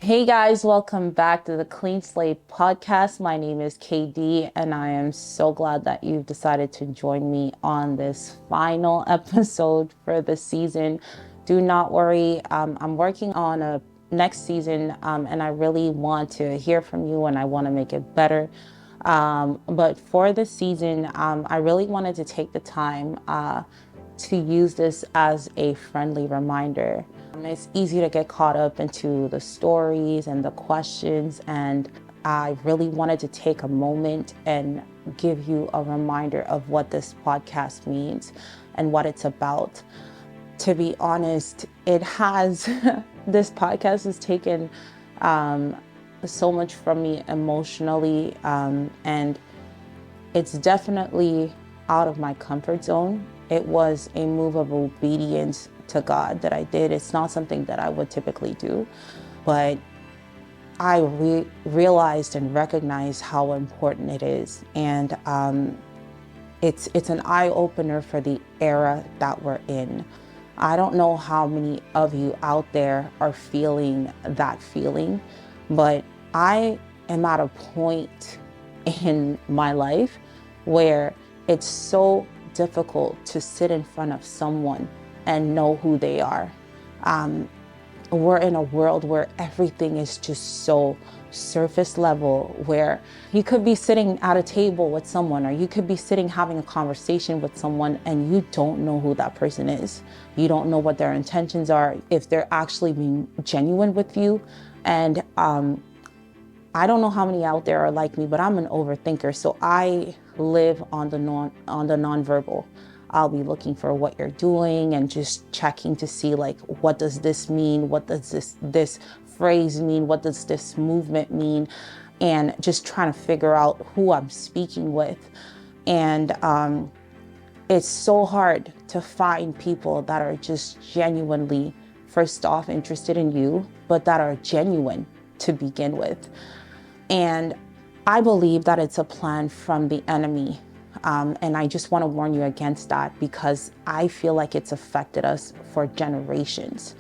Hey guys, welcome back to the Clean Slate podcast. My name is KD, and I am so glad that you've decided to join me on this final episode for the season. Do not worry, I'm working on a next season, and I really want to hear from you and I want to make it better. But for this season, I really wanted to take the time to use this as a friendly reminder. It's easy to get caught up into the stories and the questions, and I really wanted to take a moment and give you a reminder of what this podcast means and what it's about. To be honest, it has, this podcast has taken so much from me emotionally, and it's definitely out of my comfort zone. It was a move of obedience to God that I did. It's not something that I would typically do, but I realized and recognized how important it is. And it's an eye opener for the era that we're in. I don't know how many of you out there are feeling that feeling, but I am at a point in my life where it's so difficult to sit in front of someone and know who they are. We're in a world where everything is just so surface level, where you could be sitting at a table with someone, or you could be sitting having a conversation with someone and you don't know who that person is. You don't know what their intentions are, if they're actually being genuine with you. And I don't know how many out there are like me, but I'm an overthinker. So I live on the nonverbal. I'll be looking for what you're doing and just checking to see, like, what does this mean? What does this phrase mean? What does this movement mean? And just trying to figure out who I'm speaking with. And it's so hard to find people that are just genuinely, first off, interested in you, but that are genuine to begin with. And I believe that it's a plan from the enemy. And I just want to warn you against that, because I feel like it's affected us for generations.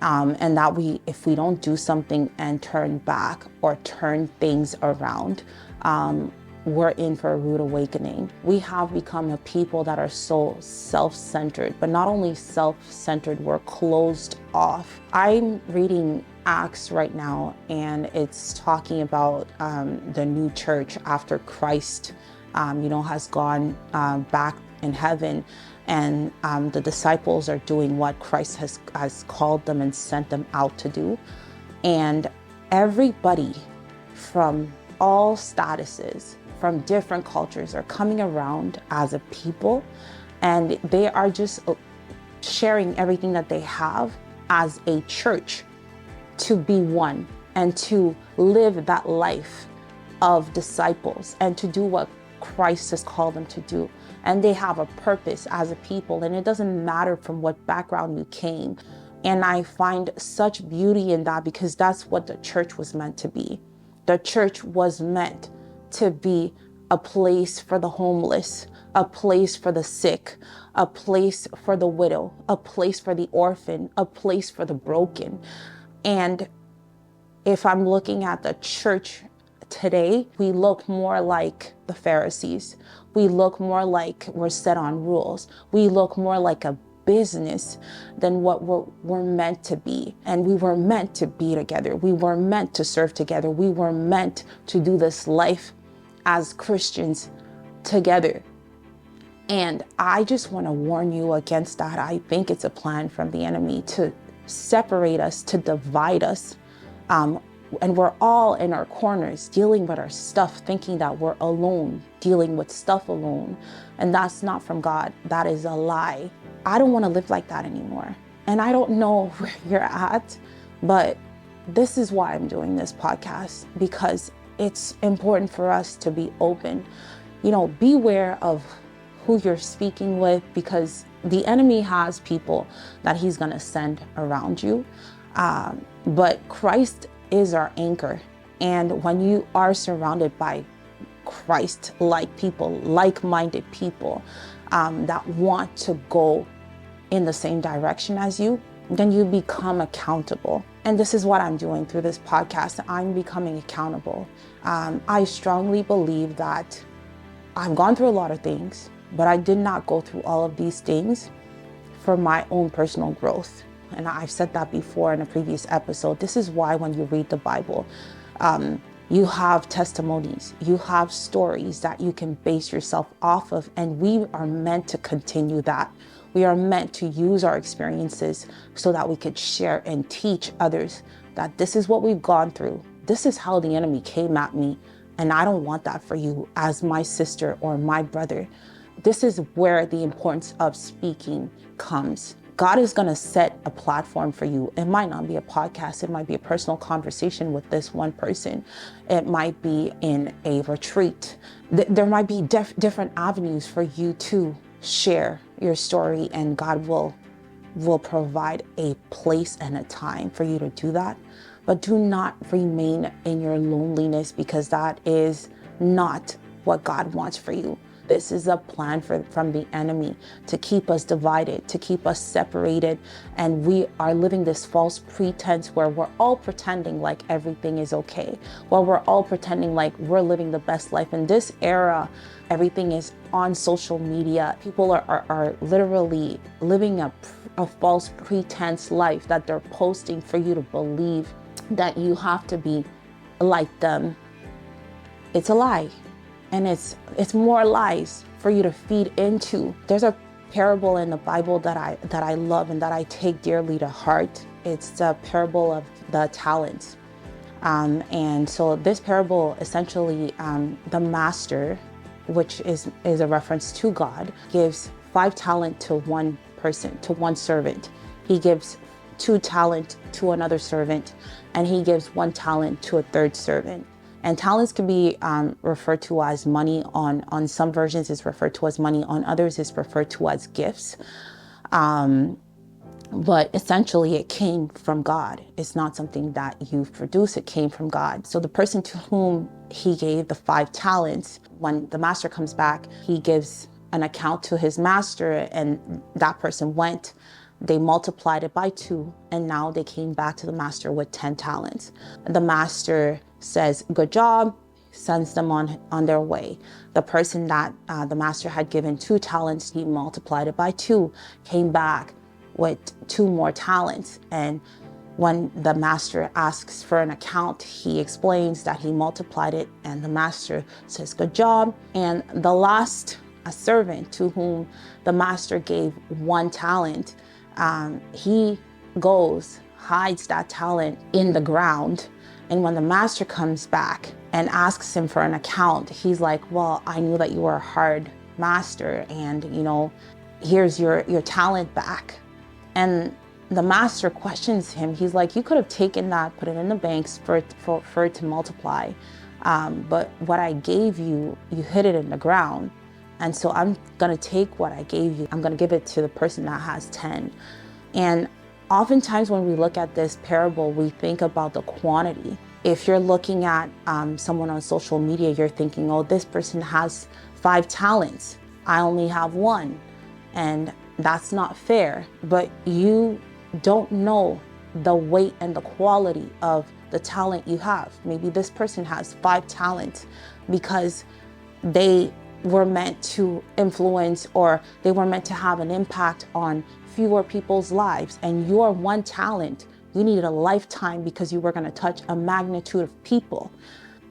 And that if we don't do something and turn back or turn things around, we're in for a rude awakening. We have become a people that are so self-centered, but not only self-centered, we're closed off. I'm reading Acts right now, and it's talking about the new church after Christ has gone back in heaven, and the disciples are doing what Christ has called them and sent them out to do. And everybody from all statuses, from different cultures, are coming around as a people, and they are just sharing everything that they have as a church to be one and to live that life of disciples and to do what Christ has called them to do. And they have a purpose as a people, and it doesn't matter from what background you came. And I find such beauty in that, because that's what the church was meant to be. The church was meant to be a place for the homeless, a place for the sick, a place for the widow, a place for the orphan, a place for the broken. And if I'm looking at the church today, we look more like the Pharisees. We look more like we're set on rules. We look more like a business than what we're meant to be. And we were meant to be together. We were meant to serve together. We were meant to do this life as Christians together. And I just want to warn you against that. I think it's a plan from the enemy to separate us, to divide us. And we're all in our corners dealing with our stuff, thinking that we're alone, dealing with stuff alone. And that's not from God. That is a lie. I don't want to live like that anymore. And I don't know where you're at, but this is why I'm doing this podcast, because it's important for us to be open. Beware of who you're speaking with, because the enemy has people that he's going to send around you. But Christ is our anchor. And when you are surrounded by Christ-like people, like-minded people that want to go in the same direction as you, then you become accountable. And this is what I'm doing through this podcast. I'm becoming accountable. I strongly believe that I've gone through a lot of things, but I did not go through all of these things for my own personal growth. And I've said that before in a previous episode. This is why when you read the Bible, you have testimonies, you have stories that you can base yourself off of. And we are meant to continue that. We are meant to use our experiences so that we could share and teach others that this is what we've gone through. This is how the enemy came at me. And I don't want that for you as my sister or my brother. This is where the importance of speaking comes. God is going to set a platform for you. It might not be a podcast. It might be a personal conversation with this one person. It might be in a retreat. There might be different avenues for you to share your story, and God will provide a place and a time for you to do that. But do not remain in your loneliness, because that is not what God wants for you. This is a plan from the enemy to keep us divided, to keep us separated. And we are living this false pretense where we're all pretending like everything is okay. While we're all pretending like we're living the best life. In this era, everything is on social media. People are literally living a false pretense life that they're posting for you to believe that you have to be like them. It's a lie. And it's more lies for you to feed into. There's a parable in the Bible that I love and that I take dearly to heart. It's the parable of the talents. And so this parable, essentially, the master, which is a reference to God, gives 5 talents to one person, to one servant. He gives 2 talents to another servant, and he gives 1 talent to a third servant. And talents can be referred to as money. On some versions, it's referred to as money. On others, it's referred to as gifts. But essentially, it came from God. It's not something that you've produced. It came from God. So the person to whom he gave the 5 talents, when the master comes back, he gives an account to his master, and that person went. They multiplied it by 2, and now they came back to the master with 10 talents. The master says, "Good job," sends them on their way. The person that the master had given 2 talents, he multiplied it by 2, came back with 2 more talents. And when the master asks for an account, he explains that he multiplied it, and the master says, "Good job." And the last servant to whom the master gave 1 talent, he goes, hides that talent in the ground. And when the master comes back and asks him for an account, he's like, "Well, I knew that you were a hard master, and here's your talent back." And the master questions him. He's like, "You could have taken that, put it in the banks for it to multiply. But what I gave you, you hid it in the ground. And so I'm going to take what I gave you. I'm going to give it to the person that has 10. And oftentimes when we look at this parable, we think about the quantity. If you're looking at someone on social media, you're thinking, "Oh, this person has 5 talents. I only have 1. And that's not fair." But you don't know the weight and the quality of the talent you have. Maybe this person has 5 talents because they were meant to influence, or they were meant to have an impact on fewer people's lives. And your 1 talent, you needed a lifetime because you were going to touch a magnitude of people.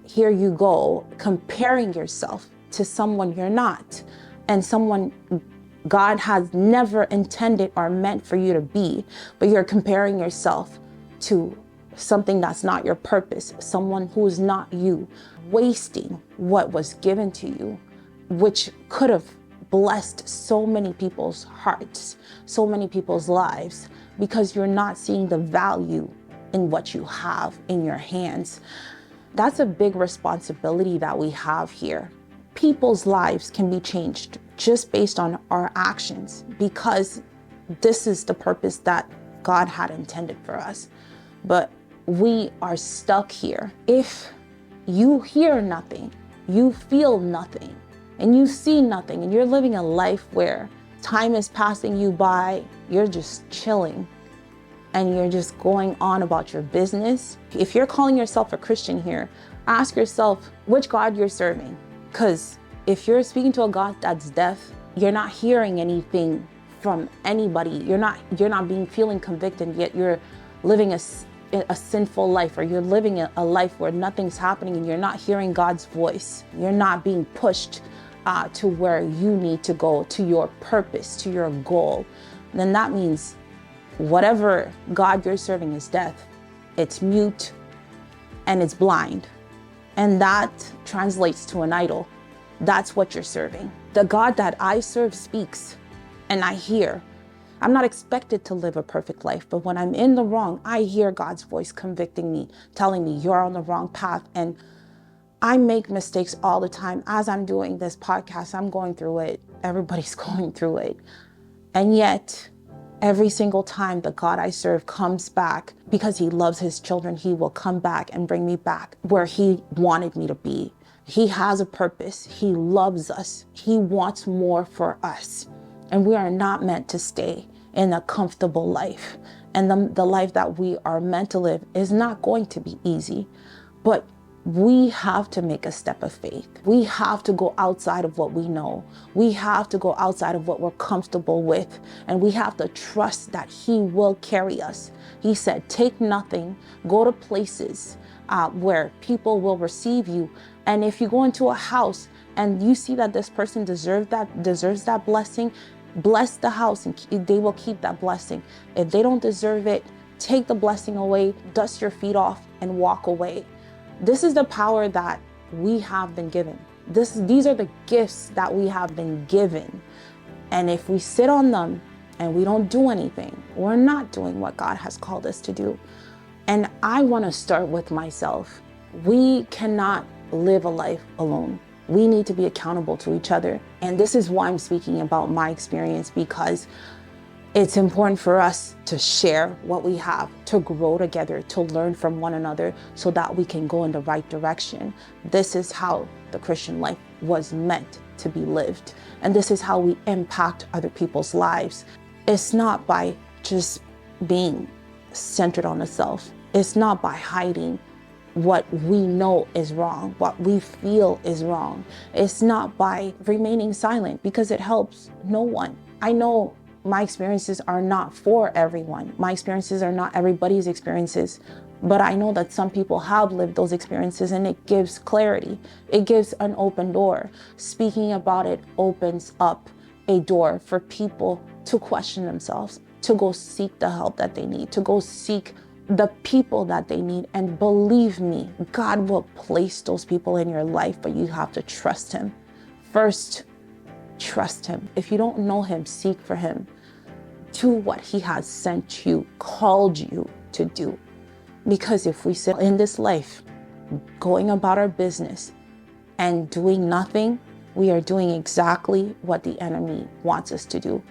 Here you go, comparing yourself to someone you're not, and someone God has never intended or meant for you to be, but you're comparing yourself to something that's not your purpose, someone who is not you, wasting what was given to you, which could have blessed so many people's hearts, so many people's lives, because you're not seeing the value in what you have in your hands. That's a big responsibility that we have here. People's lives can be changed just based on our actions, because this is the purpose that God had intended for us. But we are stuck here. If you hear nothing, you feel nothing, and you see nothing, and you're living a life where time is passing you by, you're just chilling, and you're just going on about your business. If you're calling yourself a Christian here, ask yourself which God you're serving. Because if you're speaking to a God that's deaf, you're not hearing anything from anybody. You're not feeling convicted, yet you're living a sinful life, or you're living a life where nothing's happening and you're not hearing God's voice. You're not being pushed to where you need to go, to your purpose, to your goal. Then that means whatever God you're serving is deaf, it's mute, and it's blind. And that translates to an idol. That's what you're serving. The God that I serve speaks, and I hear. I'm not expected to live a perfect life, but when I'm in the wrong, I hear God's voice convicting me, telling me you're on the wrong path. And I make mistakes all the time. As I'm doing this podcast, I'm going through it. Everybody's going through it. And yet, every single time the God I serve comes back, because he loves his children, he will come back and bring me back where he wanted me to be. He has a purpose. He loves us. He wants more for us. And we are not meant to stay in a comfortable life. And the life that we are meant to live is not going to be easy. But we have to make a step of faith. We have to go outside of what we know. We have to go outside of what we're comfortable with. And we have to trust that he will carry us. He said, take nothing, go to places where people will receive you. And if you go into a house and you see that this person deserves that blessing, bless the house and they will keep that blessing. If they don't deserve it, take the blessing away, dust your feet off and walk away. This is the power that we have been given. These are the gifts that we have been given. And if we sit on them and we don't do anything, we're not doing what God has called us to do. And I want to start with myself. We cannot live a life alone. We need to be accountable to each other. And this is why I'm speaking about my experience, because it's important for us to share what we have, to grow together, to learn from one another so that we can go in the right direction. This is how the Christian life was meant to be lived. And this is how we impact other people's lives. It's not by just being centered on the self. It's not by hiding what we know is wrong, what we feel is wrong. It's not by remaining silent, because it helps no one. I know my experiences are not for everyone. My experiences are not everybody's experiences, but I know that some people have lived those experiences, and it gives clarity. It gives an open door. Speaking about it opens up a door for people to question themselves, to go seek the help that they need, to go seek the people that they need. And believe me, God will place those people in your life, but you have to trust him. First, trust him. If you don't know him, seek for him. Do what he has sent you, called you to do. Because if we sit in this life, going about our business and doing nothing, we are doing exactly what the enemy wants us to do.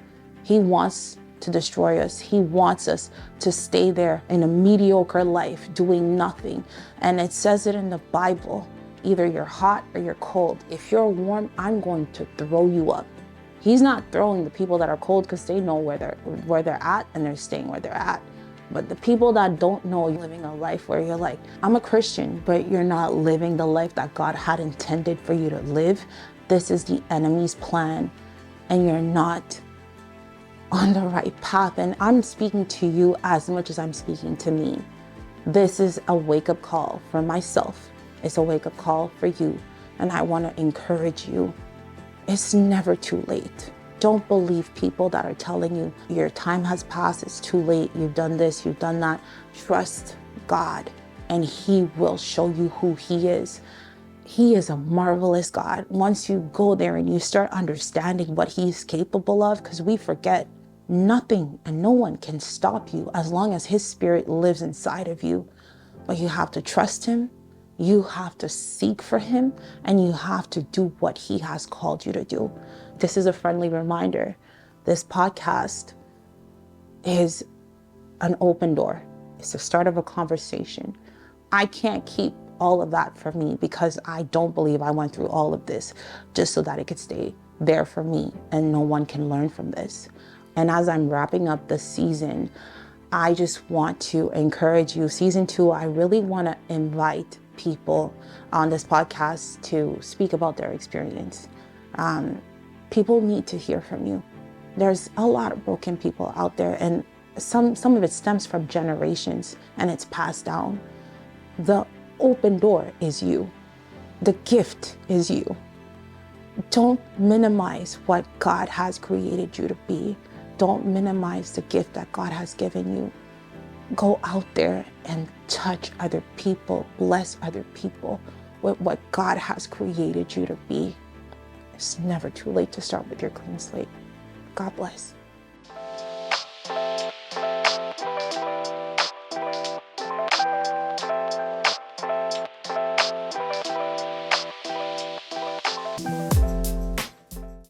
He wants to destroy us. He wants us to stay there in a mediocre life, doing nothing. And it says it in the Bible, either you're hot or you're cold. If you're warm, I'm going to throw you up. He's not throwing the people that are cold because they know where they're at and they're staying where they're at. But the people that don't know, living a life where you're like, I'm a Christian, but you're not living the life that God had intended for you to live. This is the enemy's plan, and you're not on the right path. And I'm speaking to you as much as I'm speaking to me. This is a wake-up call for myself. It's a wake-up call for you. And I want to encourage you. It's never too late. Don't believe people that are telling you your time has passed, it's too late, you've done this, you've done that. Trust God, and he will show you who he is. He is a marvelous God. Once you go there and you start understanding what he's capable of, because we forget, nothing and no one can stop you as long as his spirit lives inside of you. But you have to trust him, you have to seek for him, and you have to do what he has called you to do. This is a friendly reminder. This podcast is an open door. It's the start of a conversation. I can't keep all of that for me because I don't believe I went through all of this just so that it could stay there for me and no one can learn from this. And as I'm wrapping up the season, I just want to encourage you. Season 2, I really want to invite people on this podcast to speak about their experience. People need to hear from you. There's a lot of broken people out there, and some of it stems from generations and it's passed down. The open door is you. The gift is you. Don't minimize what God has created you to be. Don't minimize the gift that God has given you. Go out there and touch other people, bless other people with what God has created you to be. It's never too late to start with your clean slate. God bless.